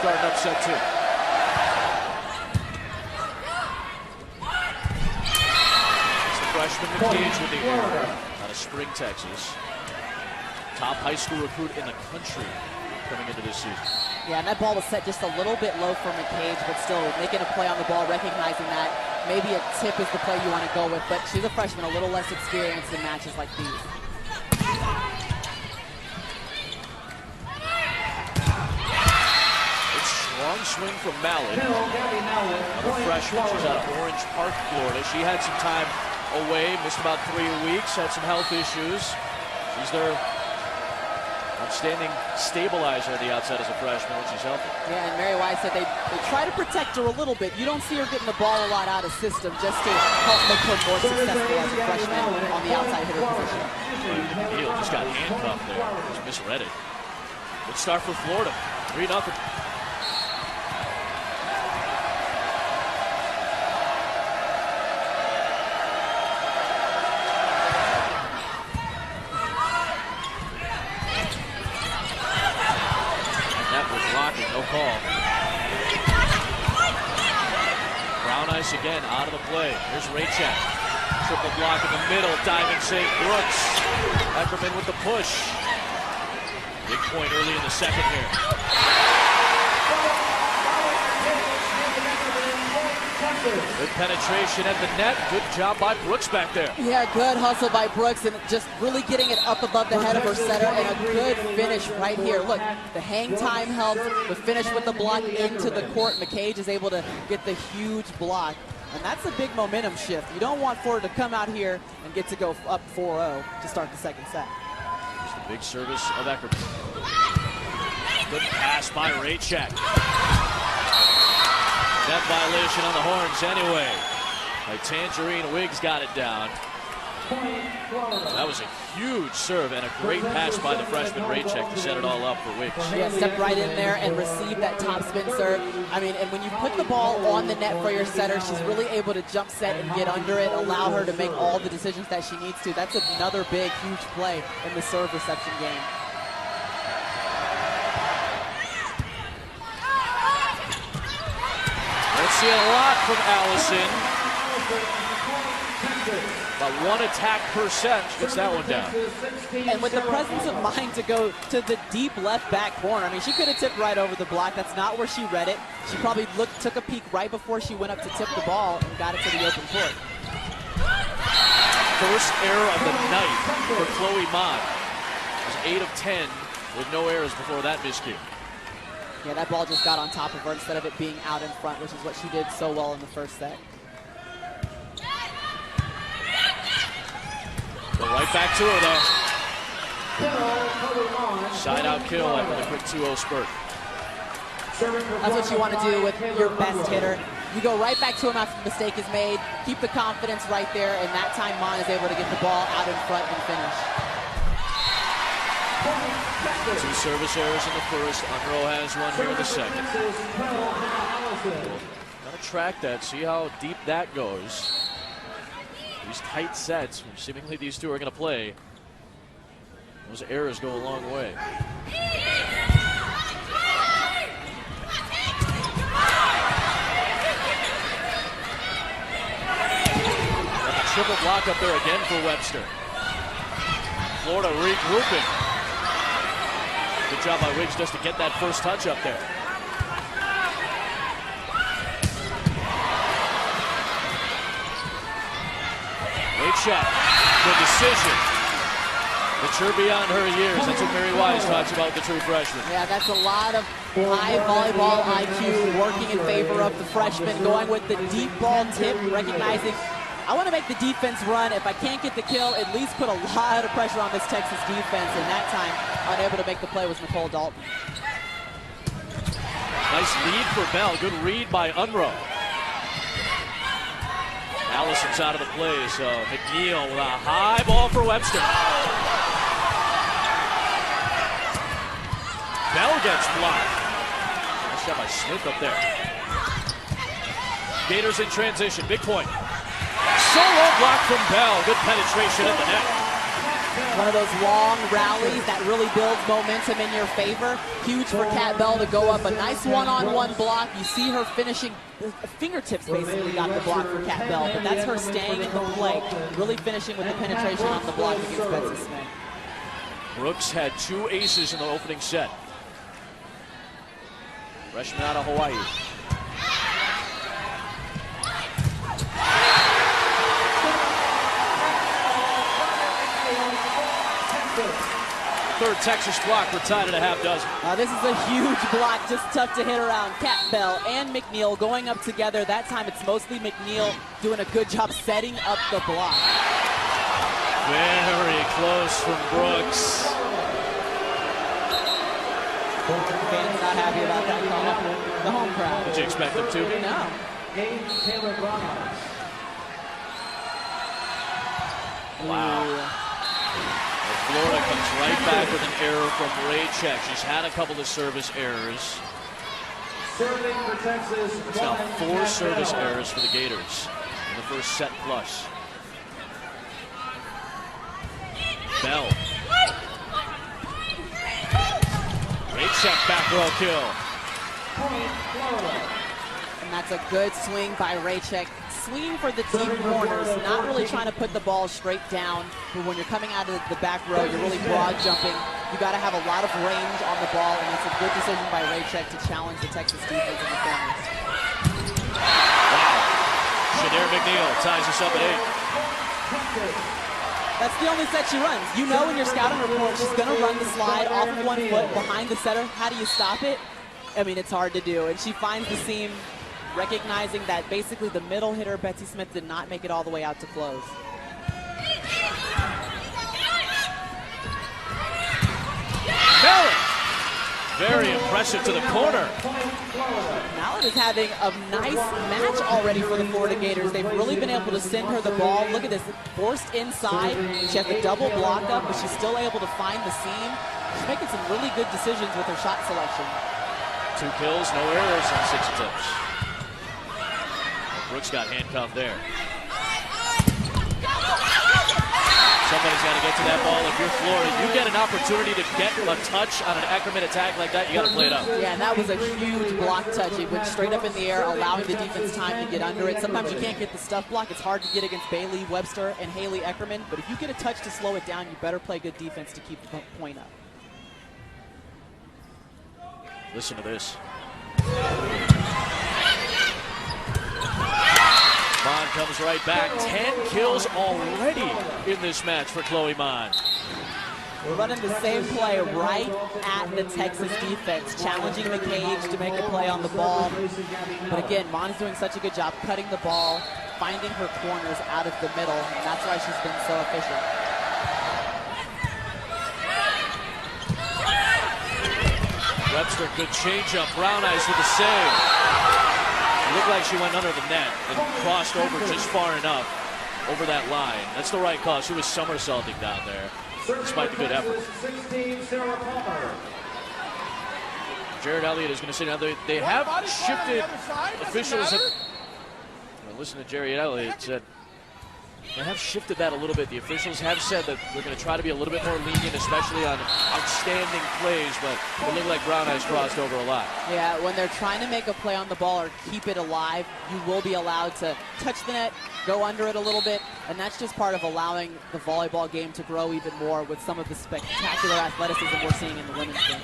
starting up set 2. It's the freshman McCage with the error out of Spring, Texas. Top high school recruit in the country coming into this season. Yeah, and that ball was set just a little bit low for McCage, but still making a play on the ball, recognizing that maybe a tip is the play you want to go with, but she's a freshman, a little less experienced in matches like these. It's strong swing from Mallett. Another freshman, she's out of Orange Park, Florida. She had some time away, missed about 3 weeks, had some health issues. She's their outstanding stabilizer on the outside as a freshman when she's healthy. Yeah, and Mary Wise said they try to protect her a little bit. You don't see her getting the ball a lot out of system just to help make her more successful as a freshman on the outside hitter position. Neal just got handcuffed there. Just misread it. Good start for Florida. 3-0. No call. Brown ice again, out of the play. Here's Raychak. Triple block in the middle, diving St. Brooks. Eckerman with the push. Big point early in the second here. Good penetration at the net. Good job by Brooks back there. Yeah, good hustle by Brooks and just really getting it up above the head of her setter, and a good finish right here. Look, the hang time helps, the finish with the block into the court. McCage is able to get the huge block, and that's a big momentum shift. You don't want Florida to come out here and get to go up 4-0 to start the second set. Here's the big service of Eckerman. Good pass by Raychak. Net violation on the horns anyway. Like Tangerine Wiggs got it down. That was a huge serve and a great pass by the freshman Raychak to set it all up for Wiggs. Yeah, stepped right in there and received that top spin serve. I mean, and when you put the ball on the net for your setter, she's really able to jump set and get under it, allow her to make all the decisions that she needs to. That's another big, huge play in the serve reception game. Let's see a lot from Allison. About 1 attack per set. She gets that one down. And with the presence of mind to go to the deep left back corner, I mean, she could have tipped right over the block. That's not where she read it. She probably took a peek right before she went up to tip the ball and got it to the open court. First error of the night for Chloe Mott. It was 8 of 10 with no errors before that miscue. Yeah, that ball just got on top of her instead of it being out in front, which is what she did so well in the first set. Go right back to her, though. Side out kill after the quick 2-0 spurt. That's what you want to do with your best hitter. You go right back to him after the mistake is made, keep the confidence right there, and that time Mon is able to get the ball out in front and finish. 2 service errors in the first. Unruh has one here in the second. Gotta track that, see how deep that goes. These tight sets, seemingly these two are gonna play. Those errors go a long way. Got the triple block up there again for Webster. Florida regrouping. Good job by Wiggs just to get that first touch up there. Great shot. Good decision. Mature beyond her years. That's what Mary Wise talks about, the true freshman. Yeah, that's a lot of high volleyball IQ working in favor of the freshman, going with the deep ball tip, recognizing I want to make the defense run. If I can't get the kill, at least put a lot of pressure on this Texas defense. And that time, unable to make the play was Nicole Dalton. Nice lead for Bell. Good read by Unruh. Allison's out of the play, so McNeil with a high ball for Webster. Bell gets blocked. Nice shot by Smith up there. Gators in transition. Big point. Solo block from Bell. Good penetration at the net. One of those long rallies that really builds momentum in your favor. Huge for Kat Bell to go up. A nice one-on-one block. You see her finishing. Fingertips basically got the block for Kat Bell, but that's her staying in the play, really finishing with the penetration on the block against Betsy Smith. Brooks had 2 aces in the opening set. Freshman out of Hawaii. Third Texas block. We're tied at a half dozen. This is a huge block, just tough to hit around. Kat Bell and McNeil going up together. That time it's mostly McNeil doing a good job setting up the block. Very close from Brooks. Fans not happy about that call. The home crowd. Did you expect them to? No. Wow. Florida comes right back with an error from Raychek. She's had a couple of service errors. It's now 4 service errors for the Gators in the first set plus. Bell. Raychek back row kill. And that's a good swing by Raychek. Swinging for the deep corners, not really trying to put the ball straight down. But when you're coming out of the back row, you're really broad jumping. You got to have a lot of range on the ball, and it's a good decision by Raychek to challenge the Texas defense in the corners. Wow. Shanair McNeil ties us up at 8. That's the only set she runs. You know in your scouting report, she's going to run the slide off of 1 foot behind the setter. How do you stop it? I mean, it's hard to do. And she finds the seam, recognizing that basically the middle hitter, Betsy Smith, did not make it all the way out to close. Mallet! Very impressive to the corner. Mallet is having a nice match already for the Florida Gators. They've really been able to send her the ball. Look at this, forced inside. She has the double block up, but she's still able to find the seam. She's making some really good decisions with her shot selection. 2 kills, no errors on 6 attempts. Brooks got handcuffed there. Somebody's got to get to that ball. If you're Florida, you get an opportunity to get a touch on an Ackerman attack like that, you got to play it up. Yeah, and that was a huge block touch. It went straight up in the air, allowing the defense time to get under it. Sometimes you can't get the stuff block. It's hard to get against Bailey Webster and Haley Eckerman, but if you get a touch to slow it down, you better play good defense to keep the point up. Listen to this. Mon comes right back. 10 kills already in this match for Chloe Mon. We're running the same play right at the Texas defense, challenging the cage to make a play on the ball. But again, Mon is doing such a good job cutting the ball, finding her corners out of the middle, and that's why she's been so efficient. Webster, good changeup. Brown Eyes with the save. It looked like she went under the net and crossed over just far enough over that line. That's the right call. She was somersaulting down there, despite the good effort. Jared Elliott is going to sit down. They have shifted officials. Listen to Jared Elliott said. They have shifted that a little bit. The officials have said that they're going to try to be a little bit more lenient, especially on outstanding plays, but it looked like Brown Eyes crossed over a lot. Yeah, when they're trying to make a play on the ball or keep it alive, you will be allowed to touch the net, go under it a little bit, and that's just part of allowing the volleyball game to grow even more with some of the spectacular athleticism we're seeing in the women's game.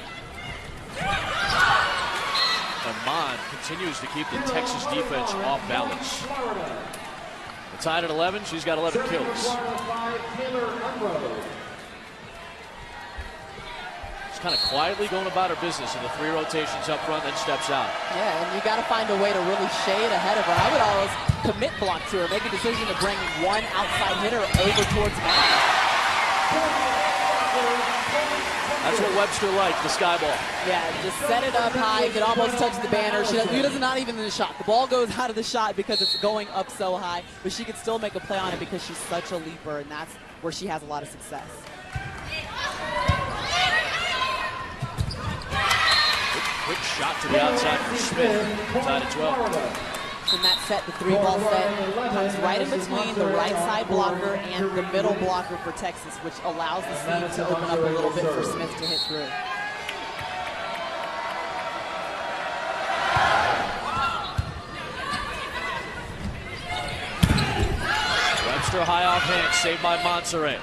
And Mon continues to keep the Texas defense off balance. Tied at 11, she's got 11 kills. She's kind of quietly going about her business in the 3 rotations up front, then steps out. Yeah, and you got to find a way to really shade ahead of her. I would always commit block to her, make a decision to bring one outside hitter over towards Mon. That's what Webster liked, the sky ball. Yeah, just set it up high, could almost touch the banner. She does not even in the shot. The ball goes out of the shot because it's going up so high, but she could still make a play on it because she's such a leaper, and that's where she has a lot of success. Quick shot to the outside for Smith. Tied at 12. blocks in that set, the 3-ball set, comes right in between the right side blocker and the middle blocker for Texas, which allows the seam to open up a little bit for Smith to hit through. Webster high off hand, saved by Monserrat.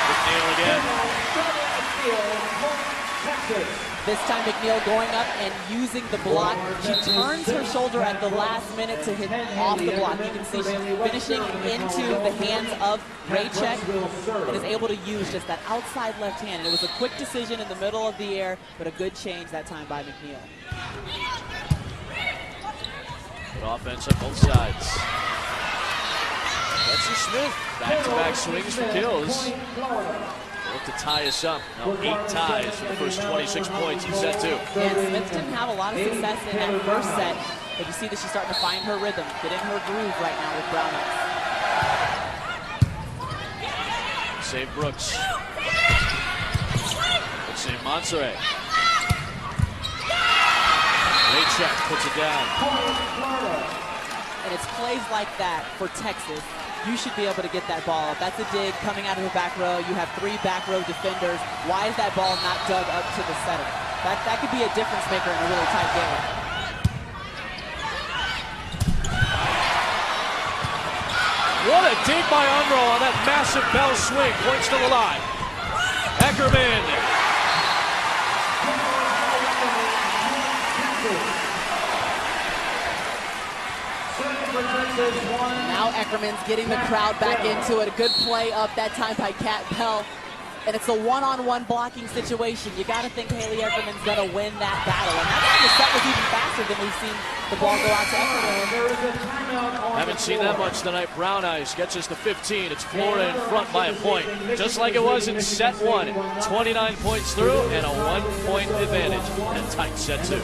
McNeil again. This time McNeil going up and using the block. She turns her shoulder at the last minute to hit off the block. You can see she's finishing into the hands of Raycheck and is able to use just that outside left hand. And it was a quick decision in the middle of the air, but a good change that time by McNeil. Good offense on both sides. Betsy Smith, back-to-back swings for kills. Look to tie us up. Now 8 ties for the first 26 points in set 2. And Smith didn't have a lot of success in that first set, but you see that she's starting to find her rhythm, get in her groove right now with Brown Eyes. Save Brooks. Let's save Monserrat. Raycheck puts it down. And it's plays like that for Texas. You should be able to get that ball up. That's a dig coming out of the back row. You have 3 back row defenders. Why is that ball not dug up to the setter? That could be a difference maker in a really tight game. What a dig by Unruh on that massive bell swing. Points to the line. Eckerman. Now Eckerman's getting the crowd back into it. A good play up that time by Kat Bell. And it's a one-on-one blocking situation. You got to think Haley Eckerman's going to win that battle. And that's why the set was even faster than we've seen the ball go out to Eckerman. Haven't seen that much tonight. Brown Eyes gets us to 15. It's Florida in front by a point. Just like it was in set 1. 29 points through and a 1-point advantage in a tight set 2.